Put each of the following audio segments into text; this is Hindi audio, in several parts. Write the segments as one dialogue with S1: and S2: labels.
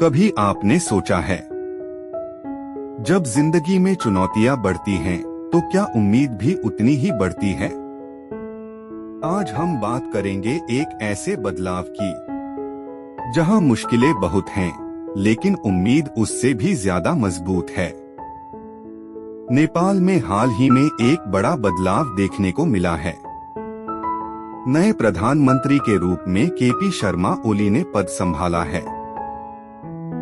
S1: कभी आपने सोचा है, जब जिंदगी में चुनौतियां बढ़ती हैं, तो क्या उम्मीद भी उतनी ही बढ़ती है? आज हम बात करेंगे एक ऐसे बदलाव की, जहां मुश्किलें बहुत हैं, लेकिन उम्मीद उससे भी ज्यादा मजबूत है। नेपाल में हाल ही में एक बड़ा बदलाव देखने को मिला है। नए प्रधानमंत्री के रूप में केपी शर्मा ओली ने पद संभाला है।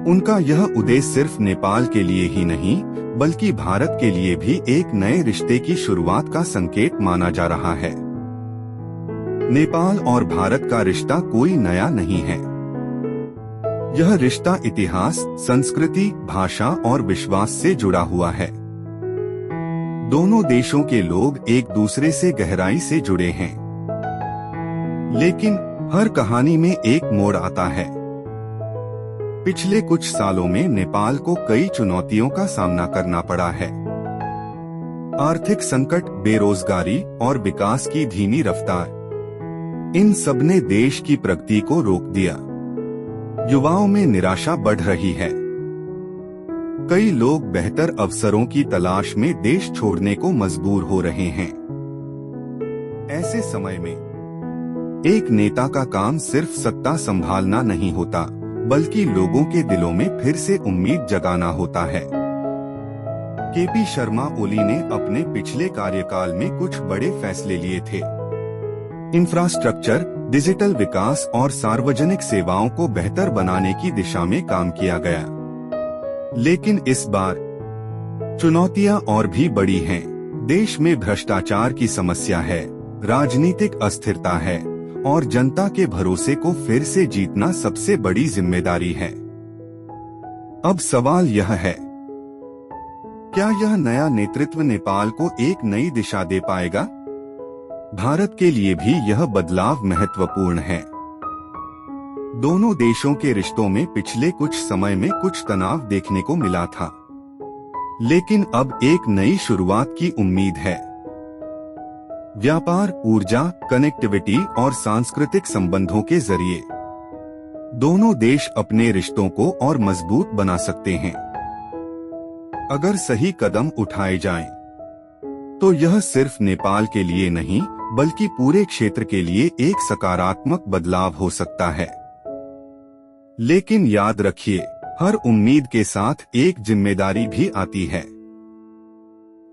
S1: उनका यह उद्देश्य सिर्फ नेपाल के लिए ही नहीं, बल्कि भारत के लिए भी एक नए रिश्ते की शुरुआत का संकेत माना जा रहा है। नेपाल और भारत का रिश्ता कोई नया नहीं है। यह रिश्ता इतिहास, संस्कृति, भाषा और विश्वास से जुड़ा हुआ है। दोनों देशों के लोग एक दूसरे से गहराई से जुड़े हैं। लेकिन हर कहानी में एक मोड़ आता है। पिछले कुछ सालों में नेपाल को कई चुनौतियों का सामना करना पड़ा है। आर्थिक संकट, बेरोजगारी और विकास की धीमी रफ्तार, इन सब ने देश की प्रगति को रोक दिया। युवाओं में निराशा बढ़ रही है। कई लोग बेहतर अवसरों की तलाश में देश छोड़ने को मजबूर हो रहे हैं। ऐसे समय में एक नेता का काम सिर्फ सत्ता संभालना नहीं होता, बल्कि लोगों के दिलों में फिर से उम्मीद जगाना होता है। केपी शर्मा ओली ने अपने पिछले कार्यकाल में कुछ बड़े फैसले लिए थे। इंफ्रास्ट्रक्चर, डिजिटल विकास और सार्वजनिक सेवाओं को बेहतर बनाने की दिशा में काम किया गया। लेकिन इस बार चुनौतियां और भी बड़ी हैं। देश में भ्रष्टाचार की समस्या है, राजनीतिक अस्थिरता है और जनता के भरोसे को फिर से जीतना सबसे बड़ी जिम्मेदारी है। अब सवाल यह है, क्या यह नया नेतृत्व नेपाल को एक नई दिशा दे पाएगा? भारत के लिए भी यह बदलाव महत्वपूर्ण है। दोनों देशों के रिश्तों में पिछले कुछ समय में कुछ तनाव देखने को मिला था, लेकिन अब एक नई शुरुआत की उम्मीद है। व्यापार, ऊर्जा, कनेक्टिविटी और सांस्कृतिक संबंधों के जरिए दोनों देश अपने रिश्तों को और मजबूत बना सकते हैं। अगर सही कदम उठाए जाएं, तो यह सिर्फ नेपाल के लिए नहीं, बल्कि पूरे क्षेत्र के लिए एक सकारात्मक बदलाव हो सकता है। लेकिन याद रखिए, हर उम्मीद के साथ एक जिम्मेदारी भी आती है।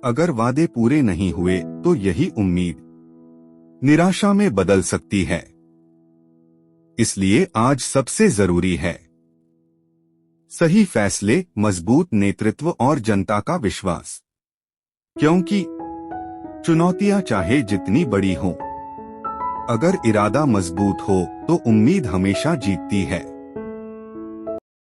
S1: अगर वादे पूरे नहीं हुए, तो यही उम्मीद निराशा में बदल सकती है। इसलिए आज सबसे जरूरी है सही फैसले, मजबूत नेतृत्व और जनता का विश्वास। क्योंकि चुनौतियां चाहे जितनी बड़ी हों, अगर इरादा मजबूत हो तो उम्मीद हमेशा जीतती है।